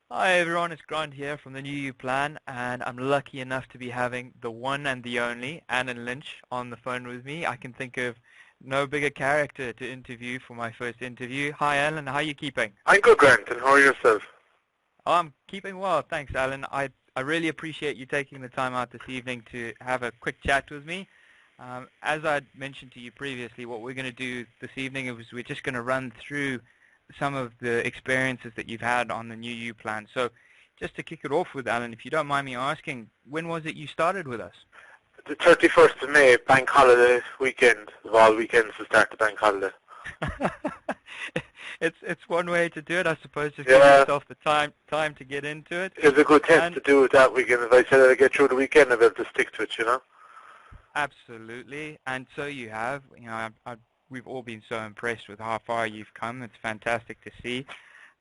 Hi everyone, it's Grant here from the New You Plan, and I'm lucky enough to be having the one and the only Alan Lynch on the phone with me. I can think of no bigger character to interview for my first interview. Hi Alan, how are you keeping? I'm good, Grant, and how are yourself? Oh, I'm keeping well, thanks Alan. I really appreciate you taking the time out this evening to have a quick chat with me. As I mentioned to you previously, what we're going to do this evening is we're just going to run through some of the experiences that you've had on the New You Plan. So just to kick it off with, Alan, if you don't mind me asking, when was it you started with us? The 31st of May, bank holiday weekend, of all weekends to start the bank holiday. It's one way to do it, I suppose. Just give Yeah, yourself the time to get into it. it was a good test And to do it that weekend. If I said I'd get through the weekend, I'd be able to stick to it, you know? absolutely, and so you have. We've all been so impressed with how far you've come. It's fantastic to see.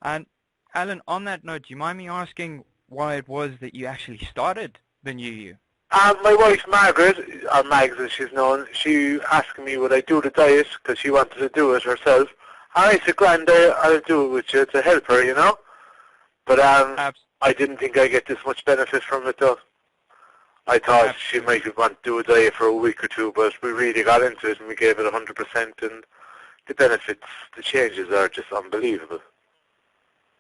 And Alan, on that note, do you mind me asking why it was that you actually started the New You? My wife, Margaret, or Mags as she's known, she asked me would I do the diet because she wanted to do it herself. And I said, Grand, I'll do it with you to help her, you know? But Abs- I didn't think I'd get this much benefit from it, though. I thought she Absolutely. might want to do a diet for a week or two, but we really got into it and we gave it 100%, and the benefits, the changes are just unbelievable.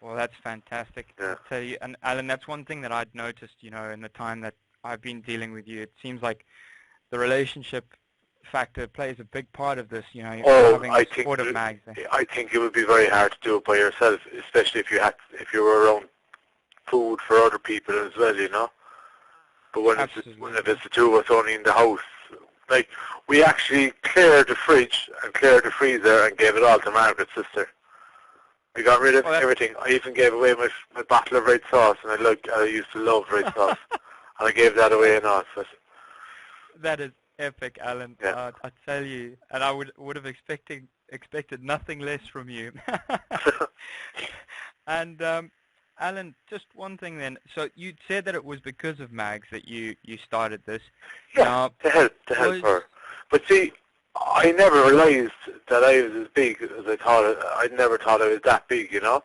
Well, that's fantastic. Yeah. I'll tell you, and Alan, that's one thing that I'd noticed, in the time that I've been dealing with you. It seems like the relationship factor plays a big part of this, Oh, having the support of Mags there. I think it would be very hard to do it by yourself, especially if you were around food for other people as well, you know. But when if Absolutely. it's the two of us only in the house, like we actually cleared the fridge and cleared the freezer and gave it all to Margaret's sister. I got rid of Well, everything. I even gave away my bottle of red sauce, and I used to love red sauce, and I gave that away and all. So, that is epic, Alan. yeah. I tell you, and I would have expected nothing less from you. And Alan, just one thing then. So you said that it was because of Mags that you started this. Yeah, Now, to help was her. But see, I never realised that I was as big as I thought. I never thought I was that big, you know.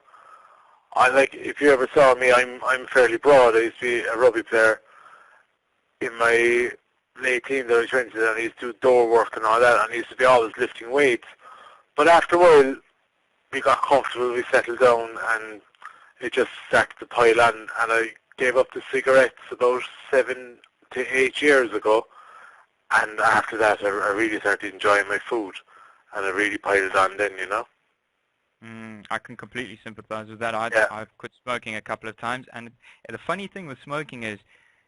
I like if you ever saw me, I'm fairly broad. I used to be a rugby player in my late teens, early 20s, and I used to do door work and all that, and I used to be always lifting weights. But after a while, we got comfortable, we settled down, and it just started to pile on, and I gave up the cigarettes about 7 to 8 years ago, and after that I really started enjoying my food, and I really piled on then, you know. I can completely sympathize with that. Yeah. I've quit smoking a couple of times, and the funny thing with smoking is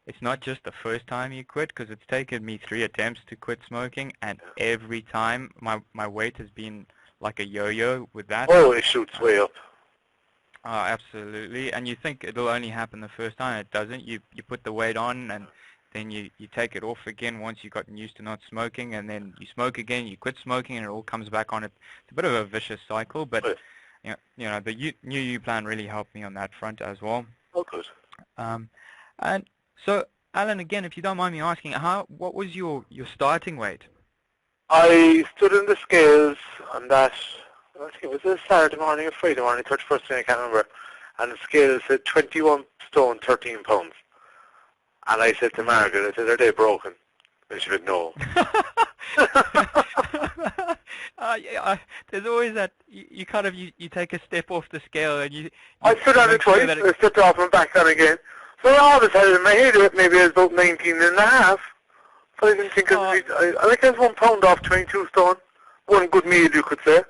it's not just the first time you quit, because it's taken me 3 attempts to quit smoking, and every time my weight has been like a yo-yo with that. Oh, it shoots Uh, way up. Absolutely. And you think it'll only happen the first time. It doesn't. You put the weight on, and then you take it off again once you've gotten used to not smoking, and then you smoke again, you quit smoking, and it all comes back on. It's a bit of a vicious cycle, but But, the New You plan really helped me on that front as well. oh, good. Um, and so, Alan, again, if you don't mind me asking, what was your starting weight? I stood in the scales on that, I think it was a Saturday morning or Friday morning, 31st thing, I can't remember, and the scale said 21 stone, 13 pounds. And I said to Mm. Margaret, I said, are they broken? And she went, no. Yeah, there's always that you kind of you take a step off the scale and I stood you on it make sure twice, that I stepped off and back on again. So I always had it in my head that maybe I was about 19 and a half. So I didn't think uh, I think I was 1 pound off 22 stone. One good meal, you could say.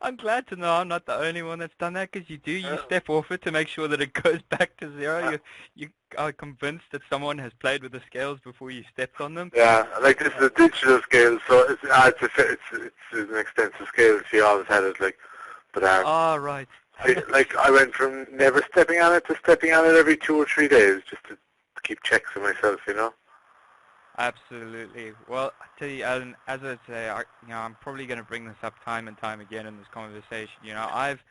I'm glad to know I'm not the only one that's done that, because you Yeah. step off it to make sure that it goes back to zero. Yeah. You are convinced that someone has played with the scales before you stepped on them. Yeah, like this is Uh, a digital scale, so it's an extensive scale. She always had it, like, but right. I went from never stepping on it to stepping on it every 2 or 3 days, just to keep checks of myself, you know. Absolutely. Well, I tell you, Alan, as I say, I'm probably going to bring this up time and time again in this conversation. I've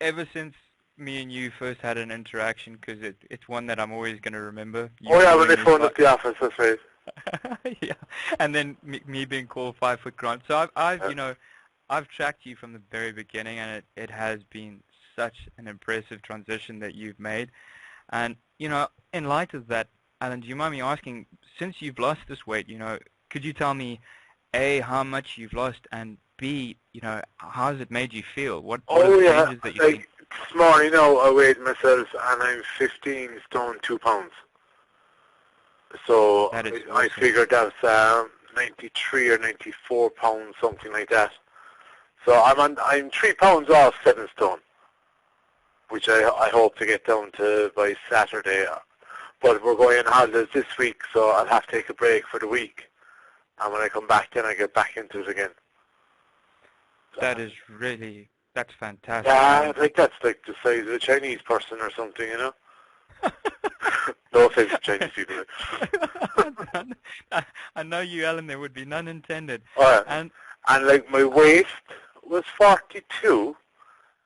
ever since me and you first had an interaction, because it's one that I'm always going to remember. You Oh yeah, when calling they me phoned up the office, that's right. yeah, and then me being called 5 foot Grant. So Yeah. I've tracked you from the very beginning, and it has been such an impressive transition that you've made. And, in light of that, Alan, do you mind me asking, since you've lost this weight, could you tell me, A, how much you've lost, and B, how has it made you feel? What are Oh the yeah, changes that you've seen? this morning now I weighed myself and I'm 15 stone 2 pounds. So That is I awesome. figured that's 93 or 94 pounds, something like that. So I'm 3 pounds off 7 stone, which I hope to get down to by Saturday. But we're going on holidays this week, so I'll have to take a break for the week. And when I come back, then I get back into it again. That is really, that's fantastic. Yeah, that's like the size of a Chinese person or something, No offense to Chinese people. I know you, Alan, there would be none intended. And like my waist was 42,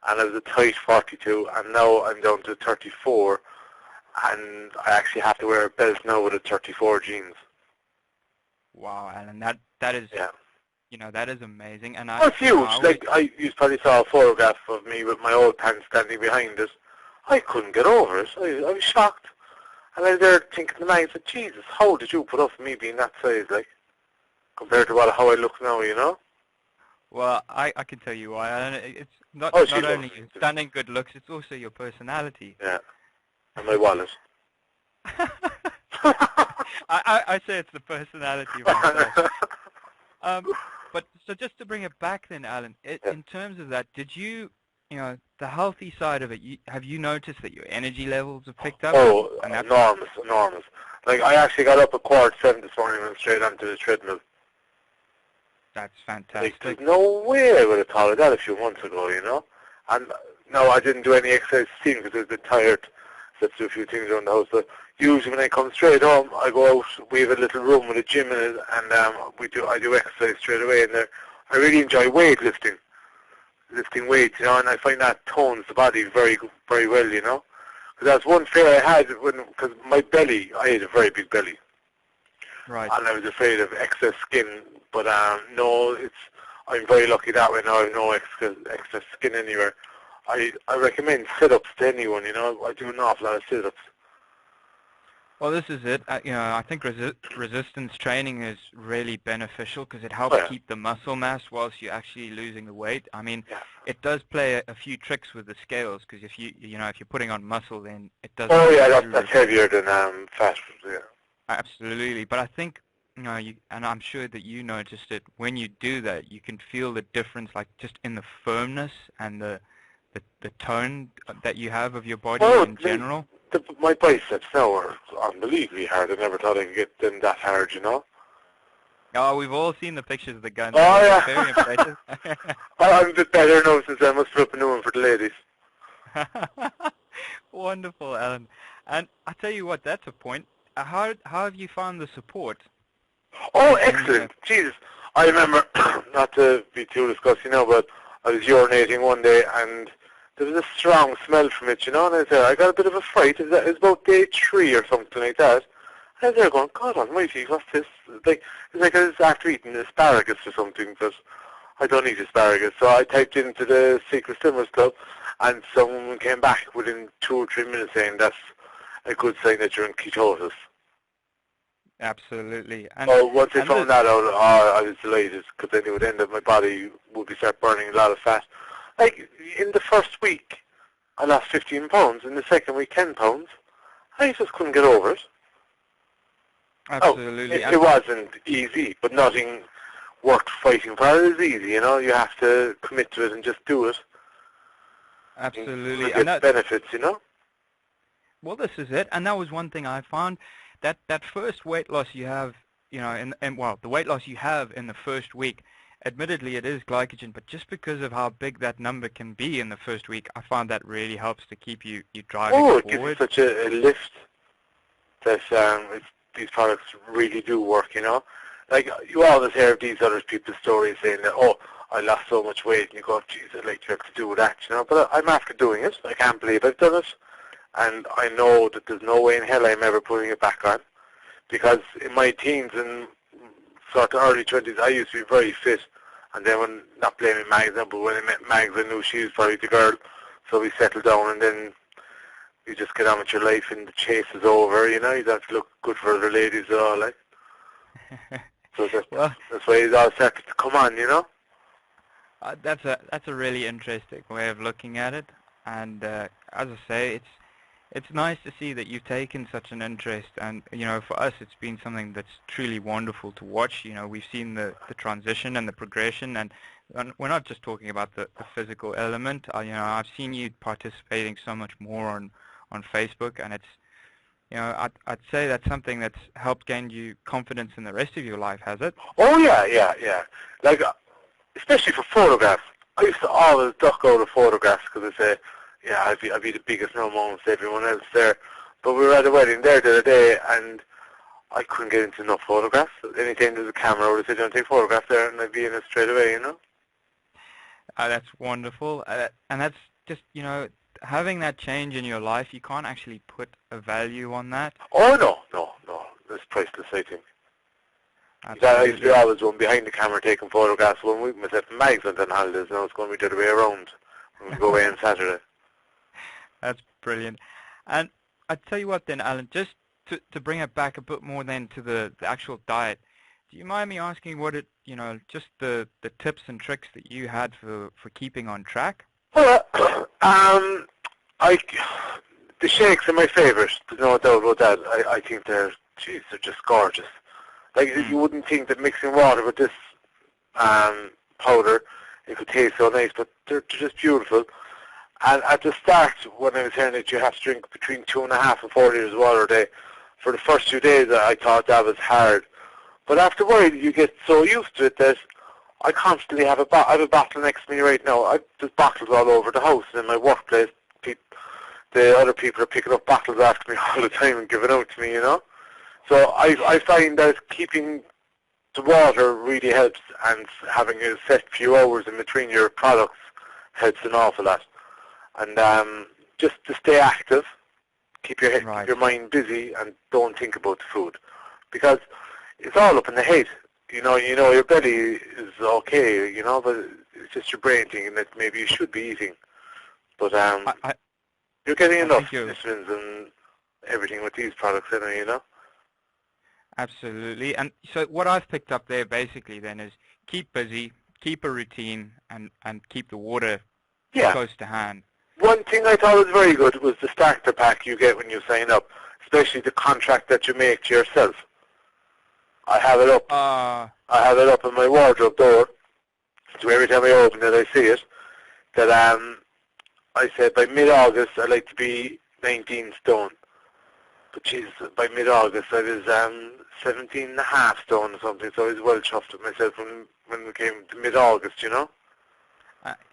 and I was a tight 42, and now I'm down to 34, and I actually have to wear a belt now with a 34 jeans. Wow, Alan, that is, Yeah. that is amazing. And That's huge. You probably saw a photograph of me with my old pants standing behind it. I couldn't get over it. I was shocked. And I was there thinking to myself, Jesus, how did you put up with me being that size, compared to how I look now, Well, I can tell you why, Alan. It's not only your stunning good looks, it's also your personality. Yeah, and my wallet. I say it's the personality myself. But so just to bring it back then, Alan, in terms of that, did you, the healthy side of it, have you noticed that your energy levels have picked up? Oh, enormous. Like, I actually got up at 7:15 this morning and went straight onto the treadmill. That's fantastic. Like, there's no way I would have thought of that a few months ago, And no, I didn't do any exercise because I was a bit tired. So let's do a few things around the house. But usually when I come straight home, I go out. We have a little room with a gym in it, and I do exercise straight away in there. I really enjoy weightlifting, lifting weights, and I find that tones the body very, very well, Because that's one fear I had because my belly, I had a very big belly. Right. And I was afraid of excess skin, but no, I'm very lucky that way now. I have no excess skin anywhere. I recommend sit-ups to anyone, I do an awful lot of sit-ups. Well, this is it. I think resistance training is really beneficial because it helps keep the muscle mass whilst you're actually losing the weight. I mean, it does play a few tricks with the scales because if if you're putting on muscle, then it doesn't. Oh yeah, that's heavier than fat. Yeah. Absolutely, but I think and I'm sure that you noticed it when you do that. You can feel the difference, like just in the firmness and the tone that you have of your body in general. My biceps now are unbelievably hard. I never thought I could get them that hard, Oh, we've all seen the pictures of the guns. Oh, yeah. Very impressive. I'm a bit better now since I must put up a new one for the ladies. Wonderful, Alan. And I tell you what, that's a point. How have you found the support? Oh, excellent. Jesus. I remember, not to be too disgusting now, but I was urinating one day and there was a strong smell from it, and I said, I got a bit of a fright. It was about day 3 or something like that. And I was there going, God almighty, what's this? It's like I was after eating asparagus or something, but I don't eat asparagus. So I typed into the Secret Swimmers Club, and someone came back within 2 or 3 minutes saying that's a good sign that you're in ketosis. Absolutely. And once I found that out, I was delighted, because I knew at the end of my body would start burning a lot of fat. Like, in the first week, I lost 15 pounds. In the second week, 10 pounds. I just couldn't get over it. Absolutely. It wasn't easy, but nothing worth fighting for is easy, You have to commit to it and just do it. Absolutely. And get benefits, Well, this is it. And that was one thing I found. That first weight loss you have, the weight loss you have in the first week, admittedly it is glycogen, but just because of how big that number can be in the first week, I found that really helps to keep you driving forward. It gives such a lift that these products really do work, Like, you always hear of these other people's stories saying that, I lost so much weight, and you go, geez, I'd like to have to do that, But I'm after doing it. I can't believe I've done it. And I know that there's no way in hell I'm ever putting it back on. Because in my teens and sort of early 20s, I used to be very fit. And then not blaming Mags, but when I met Mags, I knew she was probably the girl So we settle down, and then you just get on with your life, and the chase is over. You know, you don't have to look good for other ladies at all, like. So Well, that's why it all started to come on, you know. that's a really interesting way of looking at it, and as I say, it's nice to see that you've taken such an interest, and for us, it's been something that's truly wonderful to watch. We've seen the transition and the progression, and we're not just talking about the physical element. I've seen you participating so much more on Facebook, and it's I'd say that's something that's helped gain you confidence in the rest of your life, has it? Oh yeah. Like especially for photographs, I used to always duck out of photographs because I say, yeah, I'd be the biggest no amongst everyone else there. But we were at a wedding there the other day, and I couldn't get into enough photographs. Anytime there's a camera, I would say, don't take photographs there, and I'd be in it straight away, you know. That's wonderful, and that's just having that change in your life. You can't actually put a value on that. Oh no, that's priceless, I think. I used to be always one behind the camera taking photographs. One week myself and Mags went on holidays, now it's going to be the other way around. When we go away on Saturday. That's brilliant. And I tell you what then, Alan, just to bring it back a bit more then to the actual diet, do you mind me asking what just the tips and tricks that you had for keeping on track? Well, the shakes are my favourite. There's no doubt about that. I think they're just gorgeous. Like you wouldn't think that mixing water with this powder, it could taste so nice, but they're just beautiful. And at the start, when I was hearing that you have to drink between 2.5 and 4 liters of water a day, for the first few days I thought that was hard. But after a while, you get so used to it that I constantly have I have a bottle next to me right now. There's bottles all over the house. In my workplace, the other people are picking up bottles after me all the time and giving out to me, you know. So I find that keeping the water really helps, and having a set few hours in between your products helps an awful lot. And just to stay active, keep your keep your mind busy, and don't think about the food, because it's all up in the head. You know your belly is okay, but it's just your brain thinking that maybe you should be eating. But you're getting enough vitamins and everything with these products, anyway, Absolutely. And so what I've picked up there basically then is keep busy, keep a routine, and keep the water close to hand. One thing I thought was very good was the starter pack you get when you sign up, especially the contract that you make to yourself. I have it up. I have it up in my wardrobe door, so every time I open it, I see it. That I said by mid-August I'd like to be 19 stone. But Jesus, by mid-August I was 17.5 stone or something, so I was well chuffed with myself when we came to mid-August, Yeah,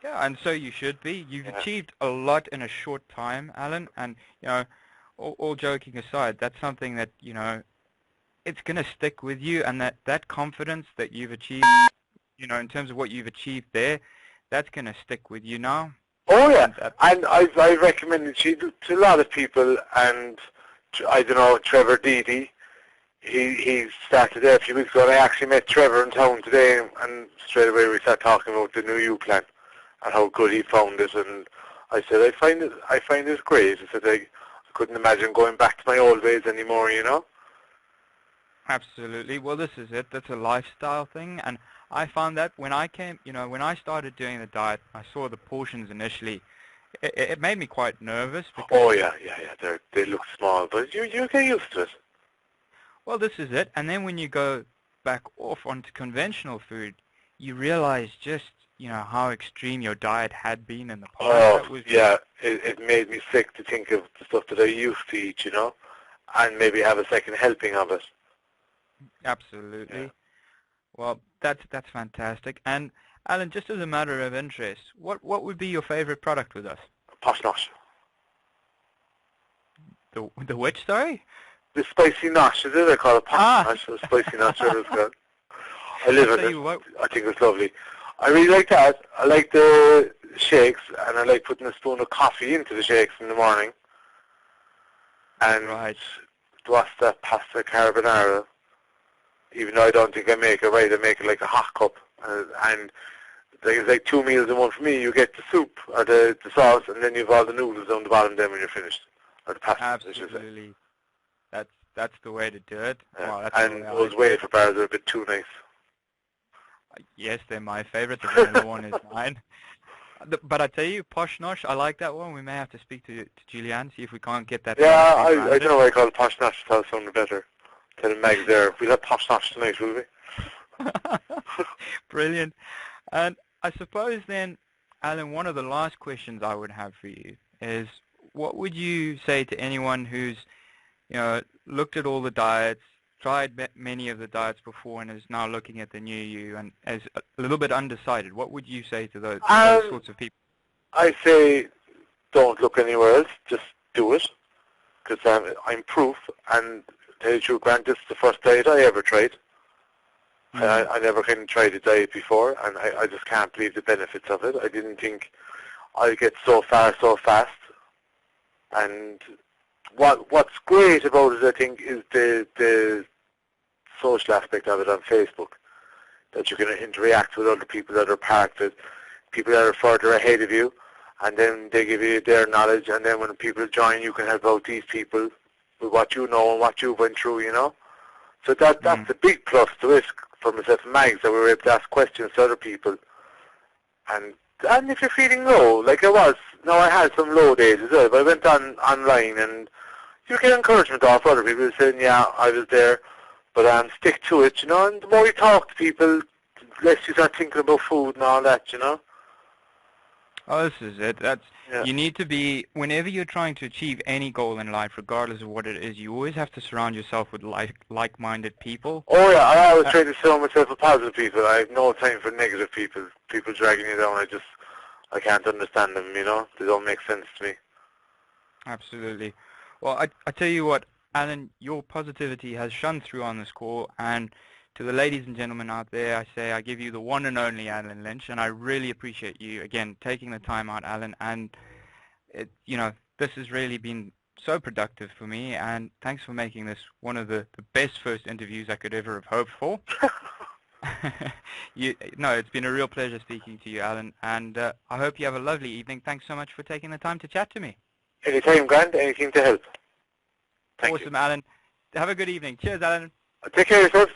and so you should be. You've achieved a lot in a short time, Alan, and, all joking aside, that's something that, it's going to stick with you, and that confidence that you've achieved, in terms of what you've achieved there, that's going to stick with you now. Oh, yeah, and I've recommended she to a lot of people, and I don't know, Trevor Deedy, he started there a few weeks ago, and I actually met Trevor in town today, and straight away we started talking about the new U plan and how good he found it, and I said, I find it great. I said, I couldn't imagine going back to my old ways anymore, Absolutely. Well, this is it. That's a lifestyle thing, and I found that when I started doing the diet, I saw the portions initially. It made me quite nervous. Oh yeah. They look small, but you get used to it. Well, this is it. And then when you go back off onto conventional food, you realize just how extreme your diet had been in the past. Oh, it made me sick to think of the stuff that I used to eat, and maybe have a second helping of it. Absolutely. Yeah. Well, that's fantastic. And Alan, just as a matter of interest, what would be your favorite product with us? Posh Nosh. The which, sorry? The spicy nosh, is it? I call it Posh Nosh, or spicy nosh, whatever it's called. I live in it. I think it's lovely. I really like that. I like the shakes, and I like putting a spoon of coffee into the shakes in the morning. And what's that, pasta carbonara? Even though I don't think I make it right, I make it like a hot cup. And it's like 2 meals in one for me. You get the soup or the sauce, and then you've all the noodles on the bottom then when you're finished. Or the pasta, I should say. Absolutely. That's the way to do it. Yeah. Well, that's And the way I those do it. wafer bars are a bit too nice. Yes, they're my favorite. The vanilla one is mine. But I tell you, Posh Nosh, I like that one. We may have to speak to Julianne, see if we can't get that. Yeah, I don't know why I call it Posh Nosh. That sounded better. Tell Meg there. We'll have Posh Nosh tonight, will we? Brilliant. And I suppose then, Alan, one of the last questions I would have for you is, what would you say to anyone who's, looked at all the diets, tried many of the diets before, and is now looking at the new you and is a little bit undecided? What would you say to those sorts of people? I say don't look anywhere else. Just do it. Because I'm proof. And to tell you the truth, Grant, this is the first diet I ever tried. I never kind of tried a diet before, and I just can't believe the benefits of it. I didn't think I'd get so far so fast. And what's great about it, I think, is the social aspect of it on Facebook, that you can interact with other people that are part of it, people that are further ahead of you, and then they give you their knowledge, and then when people join, you can help out these people with what you know and what you've went through, So that's a big plus to it for myself and Mags, that we were able to ask questions to other people. And if you're feeling low, like I was, I had some low days as well, but I went online and you get encouragement off other people saying, yeah, I was there, but stick to it, and the more you talk to people, the less you start thinking about food and all that, Oh, this is it. You need to be, whenever you're trying to achieve any goal in life, regardless of what it is, you always have to surround yourself with like-minded people. Oh yeah, I always try to surround myself with positive people. I have no time for negative people. People dragging you down, I can't understand them, They don't make sense to me. Absolutely. Well, I tell you what, Alan, your positivity has shone through on this call, and to the ladies and gentlemen out there, I say I give you the one and only Alan Lynch, and I really appreciate you, again, taking the time out, Alan, and, this has really been so productive for me, and thanks for making this one of the best first interviews I could ever have hoped for. It's been a real pleasure speaking to you, Alan, and I hope you have a lovely evening. Thanks so much for taking the time to chat to me. Anytime, Grant. Anything to help. Thank you. Awesome, Alan. Have a good evening. Cheers, Alan. Take care of yourself.